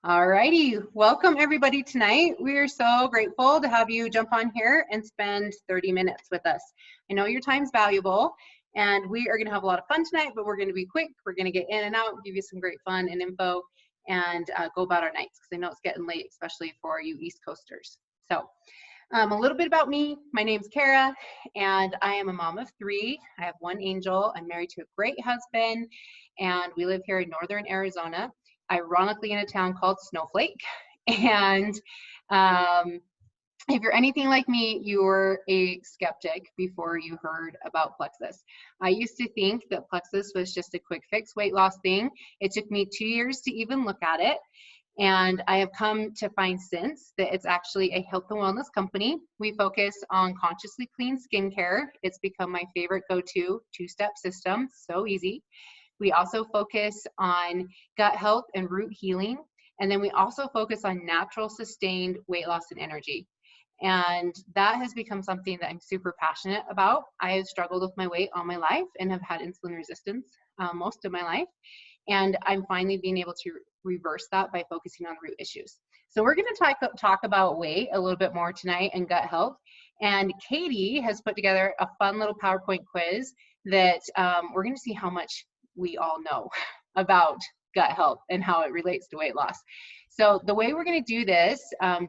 Alrighty, welcome everybody tonight. We are so grateful to have you jump on here and spend 30 minutes with us. I know your time's valuable and we are gonna have a lot of fun tonight, but we're gonna be quick. We're gonna get in and out, give you some great fun and info and go about our nights because I know it's getting late, especially for you East Coasters. So a little bit about me. My name's Kara and I am a mom of 3. I have 1 angel. I'm married to a great husband and we live here in Northern Arizona, ironically in a town called Snowflake. And if you're anything like me, you were a skeptic before you heard about Plexus. I used to think that Plexus was just a quick fix weight loss thing. It took me 2 years to even look at it. And I have come to find since that it's actually a health and wellness company. We focus on consciously clean skincare. It's become my favorite go-to 2-step system, so easy. We also focus on gut health and root healing. And then we also focus on natural sustained weight loss and energy. And that has become something that I'm super passionate about. I have struggled with my weight all my life and have had insulin resistance most of my life. And I'm finally being able to reverse that by focusing on root issues. So we're going to talk about weight a little bit more tonight and gut health. And Katie has put together a fun little PowerPoint quiz that we're going to see how much we all know about gut health and how it relates to weight loss. So the way we're going to do this,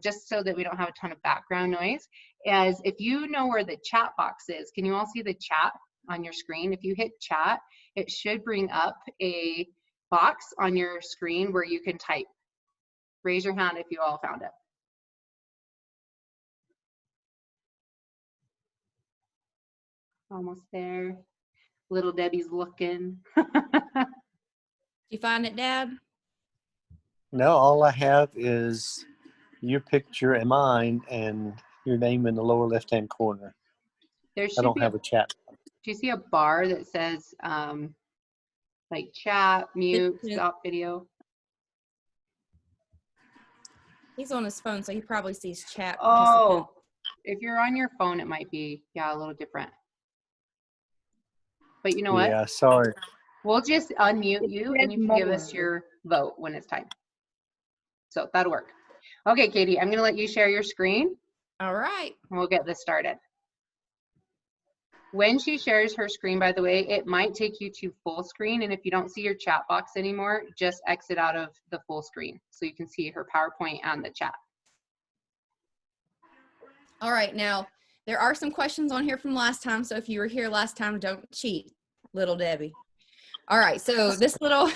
just so that we don't have a ton of background noise, is if you know where the chat box is, can you all see the chat on your screen? If you hit chat, it should bring up a box on your screen where you can type. Raise your hand if you all found it. Almost there. Little Debbie's looking. You find it, Dad? No, all I have is your picture and mine and your name in the lower left-hand corner. There should I don't be have a chat. Do you see a bar that says like chat, mute, Yeah. stop video? He's on his phone, so he probably sees chat. Oh, if you're on your phone, it might be, yeah, a little different. But you know what? Yeah, sorry. We'll just unmute you and you can give us your vote when it's time. So that'll work. Okay, Katie, I'm gonna let you share your screen. All right. And we'll get this started. When she shares her screen, by the way, it might take you to full screen. And if you don't see your chat box anymore, just exit out of the full screen so you can see her PowerPoint and the chat. All right. Now, there are some questions on here from last time. So if you were here last time, don't cheat, little Debbie. All right. So this little,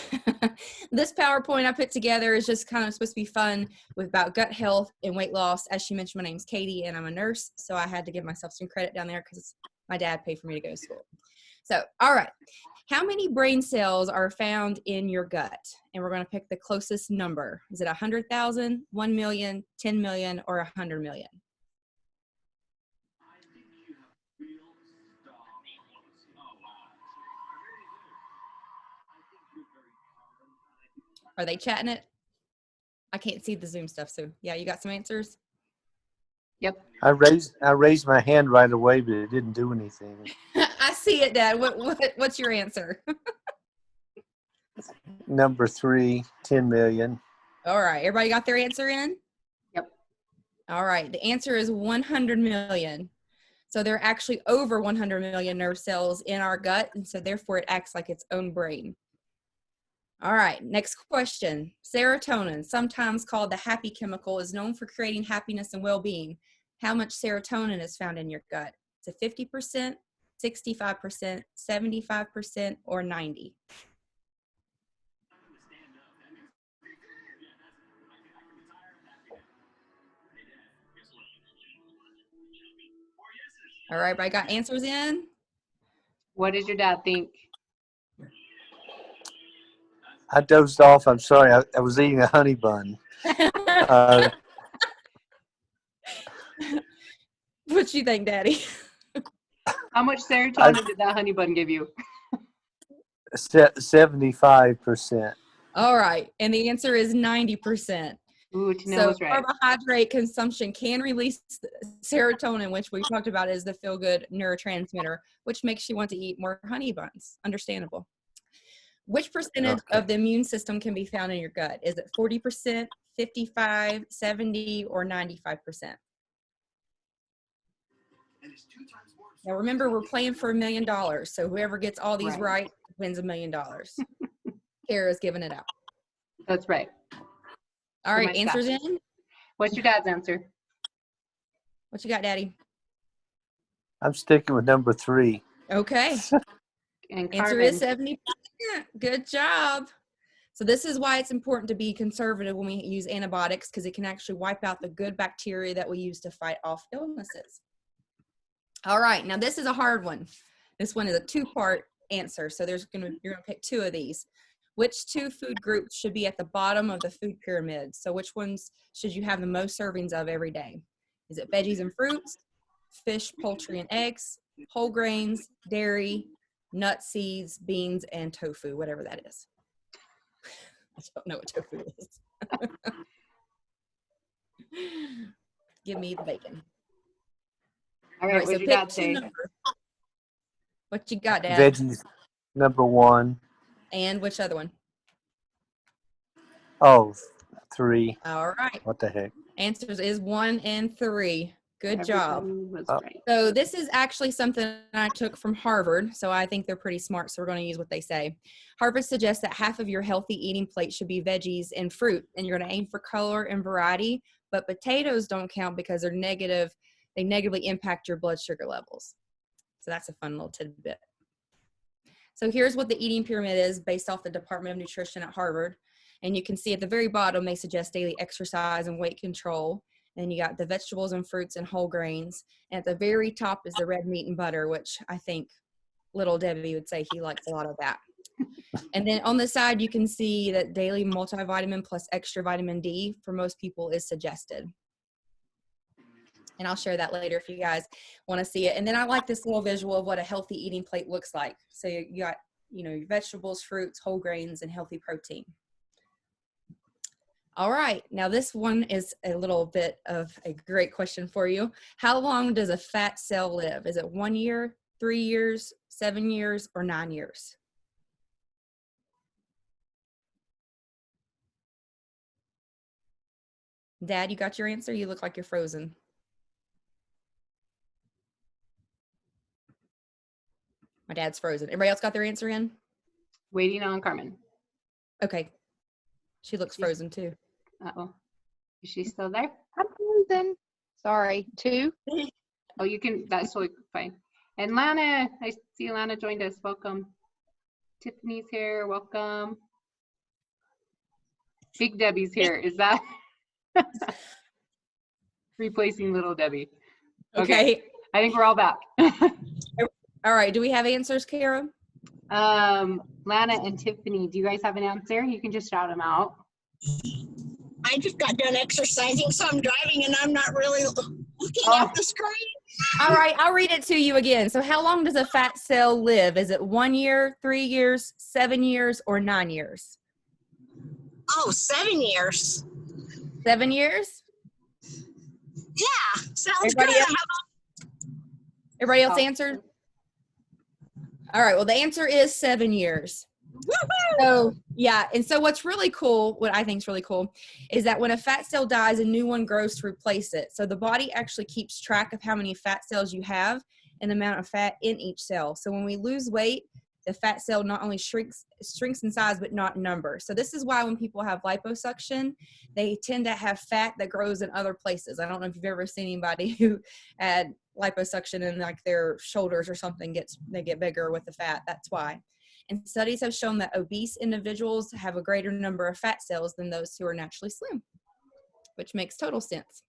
this PowerPoint I put together is just kind of supposed to be fun about gut health and weight loss. As she mentioned, my name's Katie and I'm a nurse. So I had to give myself some credit down there because my dad paid for me to go to school. So, all right. How many brain cells are found in your gut? And we're going to pick the closest number. Is it 100,000, 1 million, 10 million, or 100 million? Are they chatting it? I can't see the Zoom stuff. So yeah, you got some answers? Yep. I raised my hand right away, but it didn't do anything. I see it, Dad. What's your answer? Number 3, 10 million. All right. Everybody got their answer in? Yep. All right. The answer is 100 million. So there are actually over 100 million nerve cells in our gut. And so therefore it acts like its own brain. All right. Next question. Serotonin, sometimes called the happy chemical, is known for creating happiness and well-being. How much serotonin is found in your gut? Is it 50%, 65%, 75%, or 90%? All right, everybody got answers in? What does your dad think? I dozed off. I'm sorry. I was eating a honey bun. What you think, Daddy? How much serotonin did that honey bun give you? 75%. All right. And the answer is 90%. Ooh, Tanel So was right. carbohydrate consumption can release serotonin, which we talked about is the feel-good neurotransmitter, which makes you want to eat more honey buns. Understandable. Which percentage of the immune system can be found in your gut? Is it 40%, 55, 70, or 95%? Now remember, we're playing for $1 million, so whoever gets all these right wins $1 million. Kara's giving it out. That's right. All right, answers in. What's your dad's answer? What you got, Daddy? I'm sticking with number 3. Okay. And Answer is 70%. Good job. So this is why it's important to be conservative when we use antibiotics, because it can actually wipe out the good bacteria that we use to fight off illnesses. All right, now this is a hard one. This one is a 2-part answer, so you're gonna pick 2 of these. Which 2 food groups should be at the bottom of the food pyramid? So which ones should you have the most servings of every day? Is it veggies and fruits, fish, poultry, and eggs, whole grains, dairy, nuts, seeds, beans, and tofu, whatever that is? I don't know what tofu is. Give me the bacon. All right, what so did your dad pick say? What you got, Dad? Veggies, number 1. And which other one? Oh, 3. All right. What the heck? Answers is 1 and 3. Good job. Was right. So this is actually something I took from Harvard, so I think they're pretty smart, so we're going to use what they say. Harvard suggests that half of your healthy eating plate should be veggies and fruit, and you're going to aim for color and variety, but potatoes don't count because they're negative. They negatively impact your blood sugar levels. So that's a fun little tidbit. So here's what the eating pyramid is based off the Department of Nutrition at Harvard. And you can see at the very bottom, they suggest daily exercise and weight control. And you got the vegetables and fruits and whole grains. And at the very top is the red meat and butter, which I think little Debbie would say he likes a lot of that. And then on the side, you can see that daily multivitamin plus extra vitamin D for most people is suggested. And I'll share that later if you guys want to see it. And then I like this little visual of what a healthy eating plate looks like. So you got, your vegetables, fruits, whole grains, and healthy protein. All right, now this one is a little bit of a great question for you. How long does a fat cell live? Is it 1 year, 3 years, 7 years, or 9 years? Dad, you got your answer? You look like you're frozen. My dad's frozen. Everybody else got their answer in? Waiting on Carmen. Okay. She looks frozen too. Uh-oh. Is she still there? I'm frozen. Sorry. 2. Oh, you can, that's totally fine. And Lana, I see Lana joined us. Welcome. Tiffany's here. Welcome. Big Debbie's here. Is that replacing little Debbie? Okay. I think we're all back. All right. Do we have answers, Kara? Lana and Tiffany, do you guys have an answer? You can just shout them out. I just got done exercising, so I'm driving and I'm not really looking at the screen. All right, I'll read it to you again. So how long does a fat cell live? Is it 1 year, 3 years, 7 years, or 9 years? Oh, 7 years. 7 years? Yeah, sounds Everybody good. else? Everybody else answered? All right, well, the answer is 7 years. Woohoo! So, yeah, and so what's really cool, what I think is really cool, is that when a fat cell dies, a new one grows to replace it. So the body actually keeps track of how many fat cells you have and the amount of fat in each cell. So when we lose weight, the fat cell not only shrinks in size, but not in number. So this is why when people have liposuction, they tend to have fat that grows in other places. I don't know if you've ever seen anybody who had liposuction and like their shoulders or something they get bigger with the fat. That's why. And studies have shown that obese individuals have a greater number of fat cells than those who are naturally slim, which makes total sense.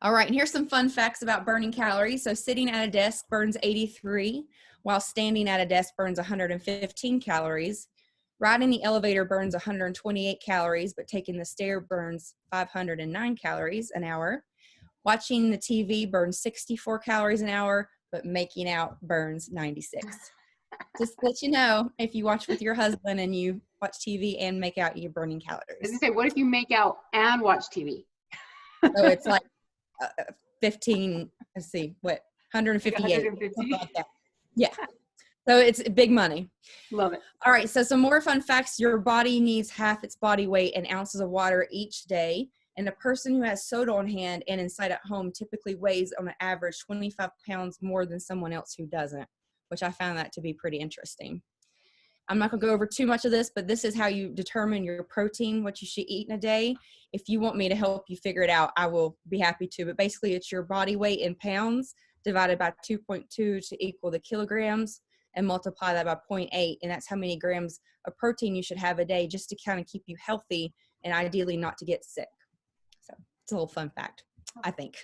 All right, and here's some fun facts about burning calories. So sitting at a desk burns 83, while standing at a desk burns 115 calories. Riding the elevator burns 128 calories, but taking the stair burns 509 calories an hour. Watching the TV burns 64 calories an hour, but making out burns 96. Just to let you know, if you watch with your husband and you watch TV and make out, you're burning I was calories. gonna say, what if you make out and watch TV? So it's like 15, let's see, what, 158. 150? Something like that. Yeah. So it's big money. Love it. All right, so some more fun facts. Your body needs half its body weight in ounces of water each day. And a person who has soda on hand and inside at home typically weighs on an average 25 pounds more than someone else who doesn't, which I found that to be pretty interesting. I'm not gonna go over too much of this, but this is how you determine your protein, what you should eat in a day. If you want me to help you figure it out, I will be happy to. But basically it's your body weight in pounds divided by 2.2 to equal the kilograms, and multiply that by 0.8, and that's how many grams of protein you should have a day just to kind of keep you healthy and ideally not to get sick. So it's a little fun fact, I think.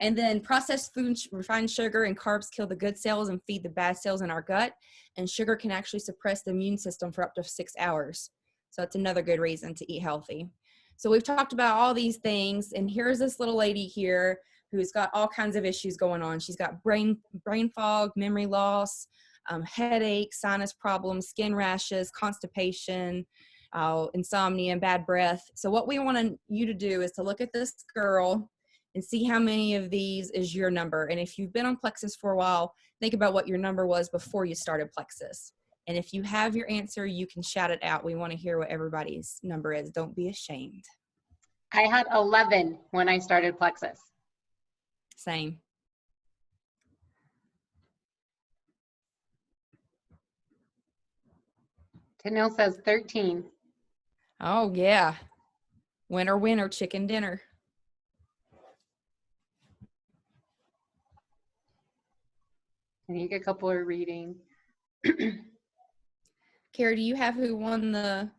And then processed food, refined sugar and carbs kill the good cells and feed the bad cells in our gut, and sugar can actually suppress the immune system for up to 6 hours. So it's another good reason to eat healthy. So we've talked about all these things, and here's this little lady here who's got all kinds of issues going on. She's got brain fog, memory loss, headaches, sinus problems, skin rashes, constipation, insomnia, and bad breath. So what we want you to do is to look at this girl and see how many of these is your number. And if you've been on Plexus for a while, think about what your number was before you started Plexus. And if you have your answer, you can shout it out. We want to hear what everybody's number is. Don't be ashamed. I had 11 when I started Plexus. Same. Tanil says 13. Oh, yeah. Winner, winner, chicken dinner. I think a couple are reading. Carrie, do you have who won the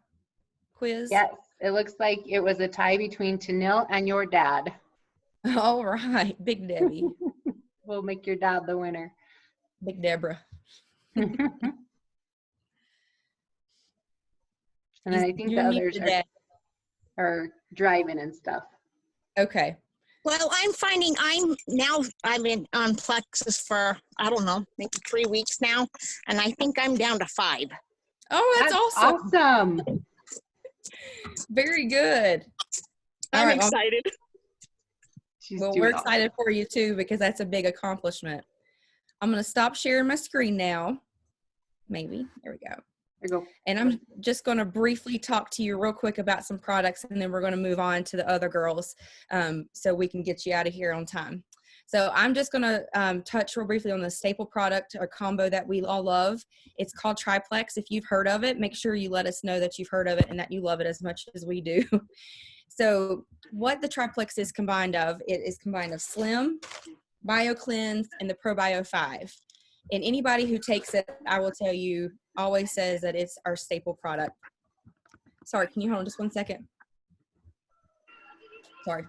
quiz? Yes, it looks like it was a tie between Tanil and your dad. All right. Big Debbie. We'll make your dad the winner. Big Deborah. And then I think the others are driving and stuff. Okay. Well, I'm finding I've been on Plexus for, I don't know, maybe 3 weeks now. And I think I'm down to 5. Oh, that's awesome. Awesome. Very good. All I'm right, excited. Well, we're excited for you too, because that's a big accomplishment. I'm going to stop sharing my screen now. Maybe. There we go. There you go. And I'm just going to briefly talk to you real quick about some products, and then we're going to move on to the other girls so we can get you out of here on time. So I'm just going to touch real briefly on the staple product or combo that we all love. It's called Triplex. If you've heard of it, make sure you let us know that you've heard of it and that you love it as much as we do. So what the Triplex is combined of, it is combined of Slim, BioCleanse, and the ProBio 5. And anybody who takes it, I will tell you, always says that it's our staple product. Sorry, can you hold on just 1 second? Sorry.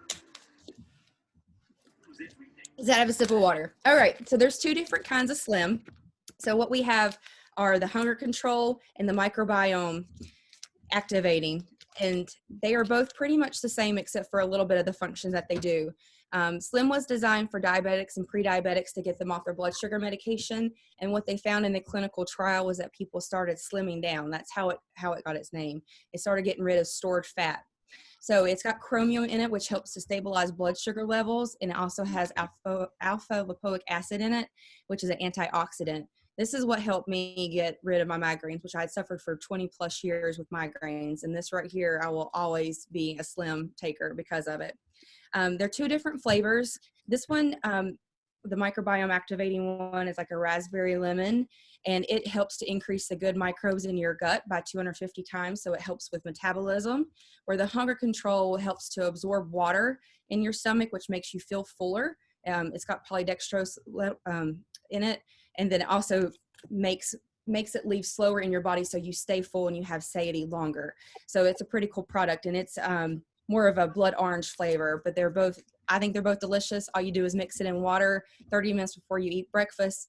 Does that have a sip of water? All right, so there's 2 different kinds of Slim. So what we have are the hunger control and the microbiome activating. And they are both pretty much the same except for a little bit of the functions that they do. Slim was designed for diabetics and pre-diabetics to get them off their blood sugar medication. And what they found in the clinical trial was that people started slimming down. That's how it got its name. It started getting rid of stored fat. So it's got chromium in it, which helps to stabilize blood sugar levels. And it also has alpha lipoic acid in it, which is an antioxidant. This is what helped me get rid of my migraines, which I had suffered for 20 plus years with migraines. And this right here, I will always be a Slim taker because of it. There are 2 different flavors. This one, the microbiome activating one, is like a raspberry lemon, and it helps to increase the good microbes in your gut by 250 times. So it helps with metabolism, where the hunger control helps to absorb water in your stomach, which makes you feel fuller. It's got polydextrose in it, and then it also makes it leave slower in your body so you stay full and you have satiety longer. So it's a pretty cool product, and it's more of a blood orange flavor, but I think they're both delicious. All you do is mix it in water 30 minutes before you eat breakfast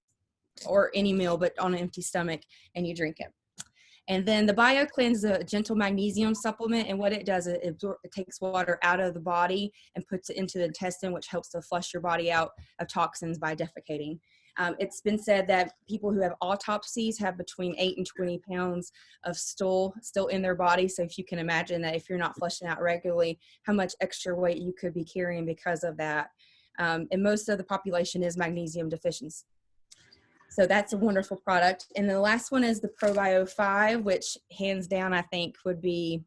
or any meal, but on an empty stomach, and you drink it. And then the BioCleanse is a gentle magnesium supplement, and what it does is it takes water out of the body and puts it into the intestine, which helps to flush your body out of toxins by defecating. It's been said that people who have autopsies have between 8 and 20 pounds of stool still in their body. So if you can imagine that if you're not flushing out regularly, how much extra weight you could be carrying because of that. And most of the population is magnesium deficient. So that's a wonderful product. And the last one is the ProBio 5, which hands down I think would be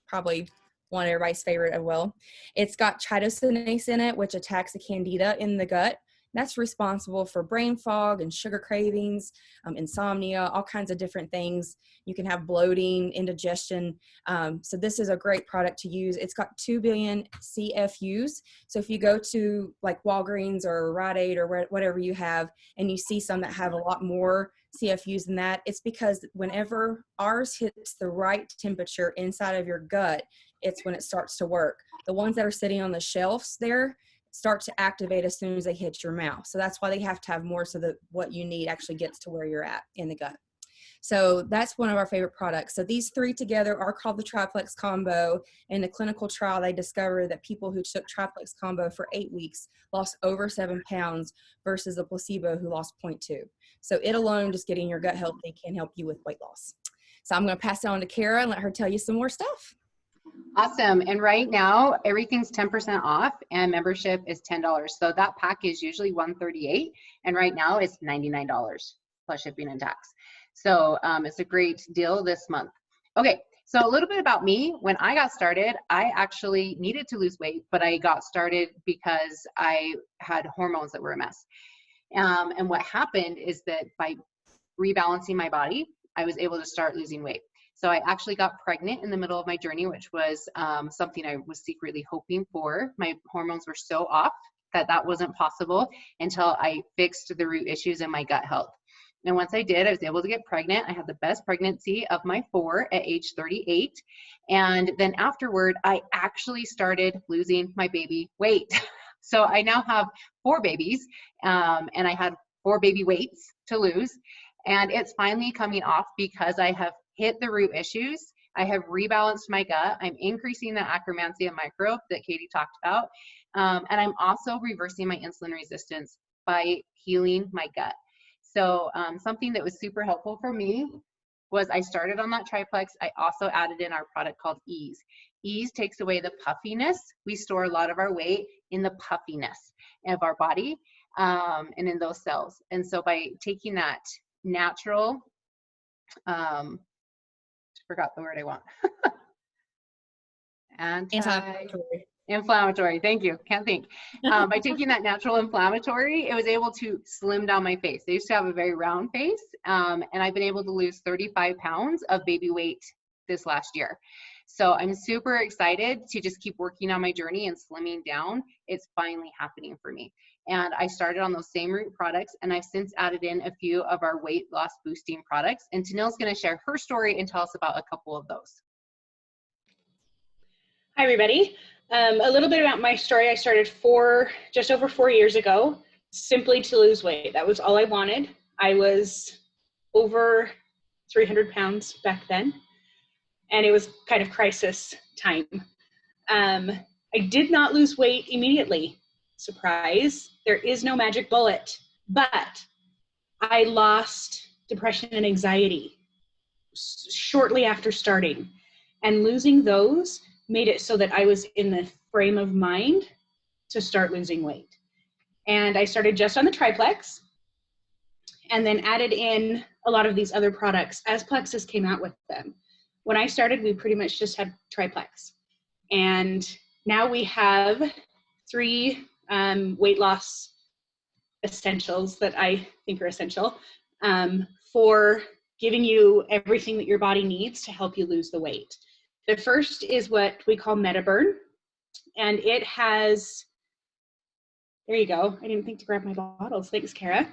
probably one of everybody's favorite as well. It's got chitosanase in it, which attacks the candida in the gut. That's responsible for brain fog and sugar cravings, insomnia, all kinds of different things. You can have bloating, indigestion. So this is a great product to use. It's got 2 billion CFUs. So if you go to like Walgreens or Rite Aid or whatever you have, and you see some that have a lot more CFUs than that, it's because whenever ours hits the right temperature inside of your gut, it's when it starts to work. The ones that are sitting on the shelves there start to activate as soon as they hit your mouth. So that's why they have to have more so that what you need actually gets to where you're at in the gut. So that's one of our favorite products. So these three together are called the Triplex Combo. In the clinical trial, they discovered that people who took Triplex Combo for 8 weeks lost over 7 pounds versus the placebo who lost 0.2. So it alone, just getting your gut healthy, can help you with weight loss. So I'm going to pass it on to Kara and let her tell you some more stuff. Awesome. And right now, everything's 10% off and membership is $10. So that pack is usually $138, and right now it's $99 plus shipping and tax. So it's a great deal this month. Okay, so a little bit about me. When I got started, I actually needed to lose weight, but I got started because I had hormones that were a mess. And what happened is that by rebalancing my body, I was able to start losing weight. So I actually got pregnant in the middle of my journey, which was something I was secretly hoping for. My hormones were so off that that wasn't possible until I fixed the root issues in my gut health. And once I did, I was able to get pregnant. I had the best pregnancy of my 4 at age 38. And then afterward, I actually started losing my baby weight. So I now have 4 babies, and I had 4 baby weights to lose. And it's finally coming off because I have hit the root issues. I have rebalanced my gut. I'm increasing the Akkermansia microbe that Katie talked about. And I'm also reversing my insulin resistance by healing my gut. So something that was super helpful for me was I started on that triplex. I also added in our product called Ease. Ease takes away the puffiness. We store a lot of our weight in the puffiness of our body and in those cells. And so by taking that natural, forgot the word I want. Anti-inflammatory, thank you, can't think. By taking that natural inflammatory, it was able to slim down my face. I used to have a very round face, and I've been able to lose 35 pounds of baby weight this last year. So I'm super excited to just keep working on my journey and slimming down. It's finally happening for me. And I started on those same root products, and I've since added in a few of our weight loss boosting products. And Tanil's going to share her story and tell us about a couple of those. Hi, everybody. A little bit about my story. I started just over 4 years ago, simply to lose weight. That was all I wanted. I was over 300 pounds back then, and it was kind of crisis time. I did not lose weight immediately. Surprise, there is no magic bullet, but I lost depression and anxiety shortly after starting, and losing those made it so that I was in the frame of mind to start losing weight. And I started just on the triplex and then added in a lot of these other products as Plexus came out with them. When I started, we pretty much just had triplex. And now we have 3 weight loss essentials that I think are essential for giving you everything that your body needs to help you lose the weight. The first is what we call MetaBurn, and it has, there you go. I didn't think to grab my bottles. Thanks, Kara.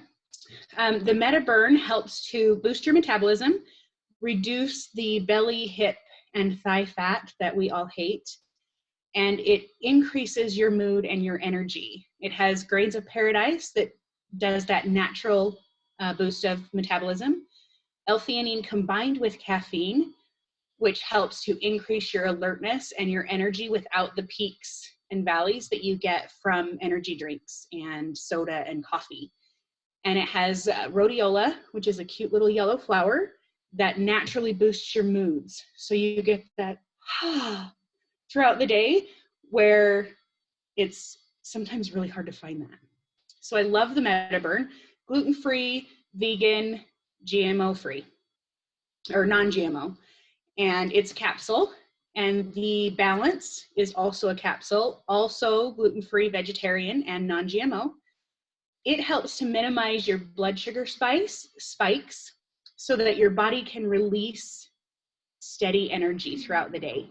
The MetaBurn helps to boost your metabolism, reduce the belly, hip, and thigh fat that we all hate, and it increases your mood and your energy. It has grains of paradise that does that natural boost of metabolism. L-theanine combined with caffeine, which helps to increase your alertness and your energy without the peaks and valleys that you get from energy drinks and soda and coffee. And it has rhodiola, which is a cute little yellow flower that naturally boosts your moods. So you get that throughout the day, where it's sometimes really hard to find that. So I love the MetaBurn, gluten-free, vegan, GMO free, or non-GMO. And it's a capsule. And the Balance is also a capsule, also gluten-free, vegetarian, and non-GMO. It helps to minimize your blood sugar spikes so that your body can release steady energy throughout the day.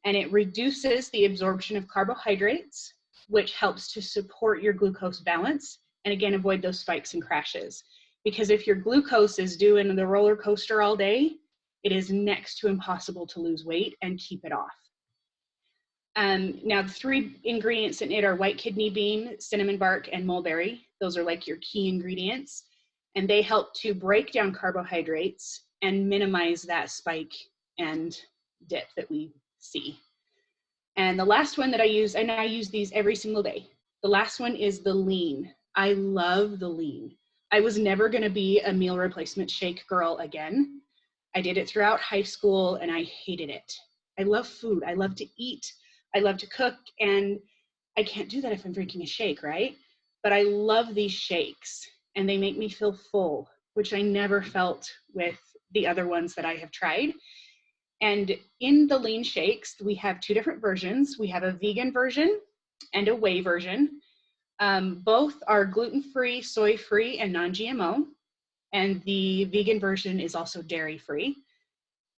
And it reduces the absorption of carbohydrates, which helps to support your glucose balance and again, avoid those spikes and crashes. Because if your glucose is doing the roller coaster all day, it is next to impossible to lose weight and keep it off. Now, the 3 ingredients in it are white kidney bean, cinnamon bark, and mulberry. Those are like your key ingredients. And they help to break down carbohydrates and minimize that spike and dip that we see. And the last one that I use, and I use these every single day. The last one is the Lean. I love the Lean. I was never going to be a meal replacement shake girl again. I did it throughout high school and I hated it. I love food. I love to eat. I love to cook, and I can't do that if I'm drinking a shake, right? But I love these shakes and they make me feel full, which I never felt with the other ones that I have tried. And in the Lean shakes, we have 2 different versions. We have a vegan version and a whey version. Both are gluten-free, soy-free, and non-GMO. And the vegan version is also dairy-free.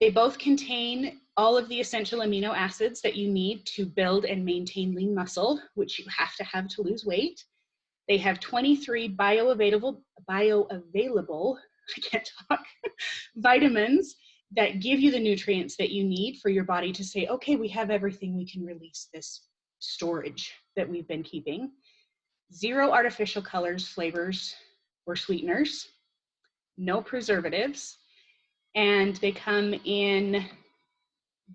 They both contain all of the essential amino acids that you need to build and maintain lean muscle, which you have to lose weight. They have 23 bioavailable, I can't talk, vitamins that give you the nutrients that you need for your body to say, okay, we have everything, we can release this storage that we've been keeping. 0 artificial colors, flavors, or sweeteners, no preservatives, and they come in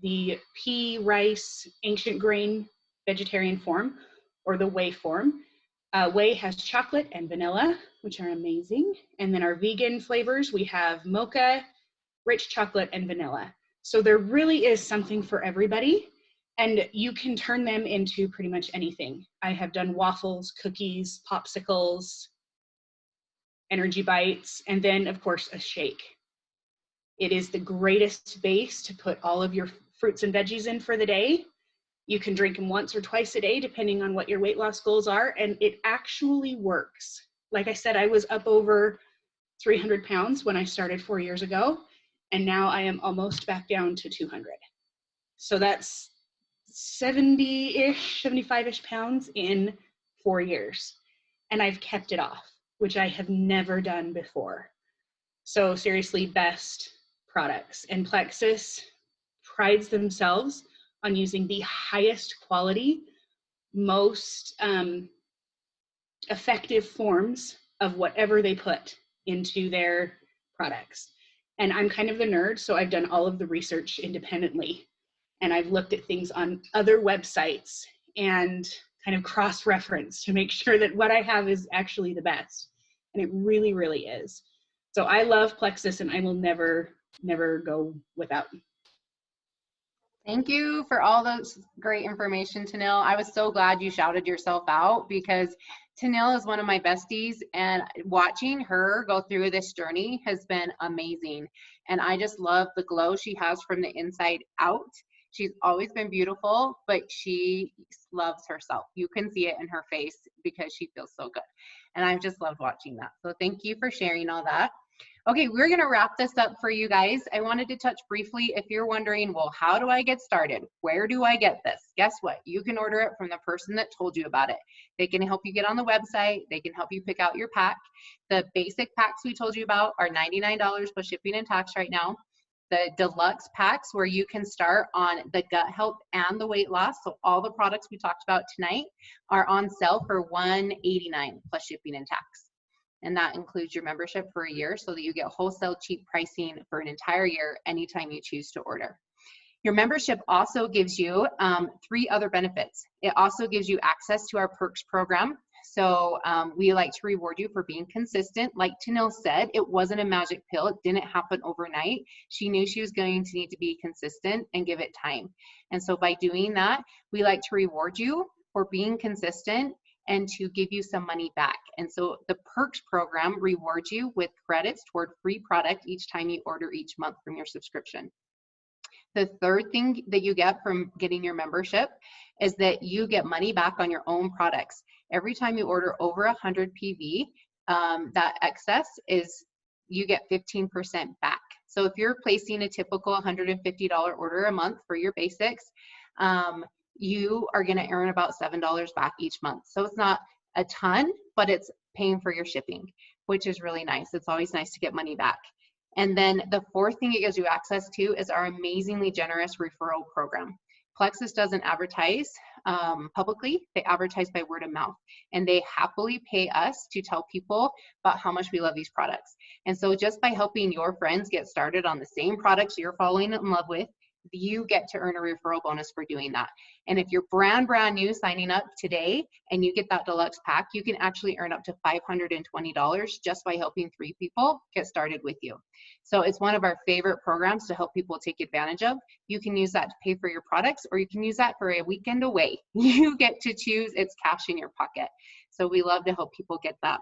the pea, rice, ancient grain, vegetarian form, or the whey form. Whey has chocolate and vanilla, which are amazing. And then our vegan flavors, we have mocha, rich chocolate, and vanilla. So there really is something for everybody, and you can turn them into pretty much anything. I have done waffles, cookies, popsicles, energy bites, and then of course a shake. It is the greatest base to put all of your fruits and veggies in for the day. You can drink them once or twice a day, depending on what your weight loss goals are, and it actually works. Like I said, I was up over 300 pounds when I started 4 years ago, and now I am almost back down to 200. So that's 70-ish, 75-ish pounds in 4 years. And I've kept it off, which I have never done before. So seriously, best products. And Plexus prides themselves on using the highest quality, most effective forms of whatever they put into their products. And I'm kind of the nerd, so I've done all of the research independently. And I've looked at things on other websites and kind of cross-reference to make sure that what I have is actually the best. And it really, really is. So I love Plexus, and I will never go without. Thank you for all those great information, Tanil. I was so glad you shouted yourself out, because Tanil is one of my besties, and watching her go through this journey has been amazing. And I just love the glow she has from the inside out. She's always been beautiful, but she loves herself. You can see it in her face because she feels so good. And I've just loved watching that. So thank you for sharing all that. Okay, we're going to wrap this up for you guys. I wanted to touch briefly, if you're wondering, well, how do I get started? Where do I get this? Guess what? You can order it from the person that told you about it. They can help you get on the website. They can help you pick out your pack. The basic packs we told you about are $99 plus shipping and tax right now. The deluxe packs, where you can start on the gut health and the weight loss, so all the products we talked about tonight, are on sale for $189 plus shipping and tax. And that includes your membership for a year, so that you get wholesale cheap pricing for an entire year anytime you choose to order. Your membership also gives you 3 other benefits. It also gives you access to our perks program. So we like to reward you for being consistent. Like Tanil said, it wasn't a magic pill. It didn't happen overnight. She knew she was going to need to be consistent and give it time. And so by doing that, we like to reward you for being consistent and to give you some money back. And so the Perks program rewards you with credits toward free product each time you order each month from your subscription. The third thing that you get from getting your membership is that you get money back on your own products. Every time you order over 100 PV, that excess is, you get 15% back. So if you're placing a typical $150 order a month for your basics, you are going to earn about $7 back each month. So it's not a ton, but it's paying for your shipping, which is really nice. It's always nice to get money back. And then the fourth thing it gives you access to is our amazingly generous referral program. Plexus doesn't advertise publicly, they advertise by word of mouth, and they happily pay us to tell people about how much we love these products. And so just by helping your friends get started on the same products you're falling in love with, you get to earn a referral bonus for doing that. And if you're brand new signing up today and you get that deluxe pack, you can actually earn up to $520 just by helping 3 people get started with you. So it's one of our favorite programs to help people take advantage of. You can use that to pay for your products, or you can use that for a weekend away. You get to choose, it's cash in your pocket. So we love to help people get that.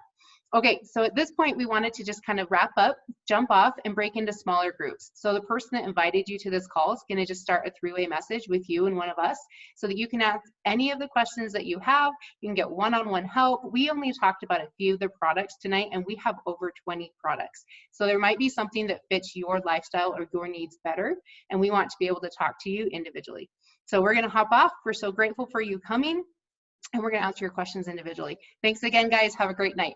Okay, so at this point, we wanted to just kind of wrap up, jump off, and break into smaller groups. So the person that invited you to this call is going to just start a 3-way message with you and one of us so that you can ask any of the questions that you have. You can get one-on-one help. We only talked about a few of the products tonight, and we have over 20 products. So there might be something that fits your lifestyle or your needs better, and we want to be able to talk to you individually. So we're going to hop off. We're so grateful for you coming, and we're going to answer your questions individually. Thanks again, guys. Have a great night.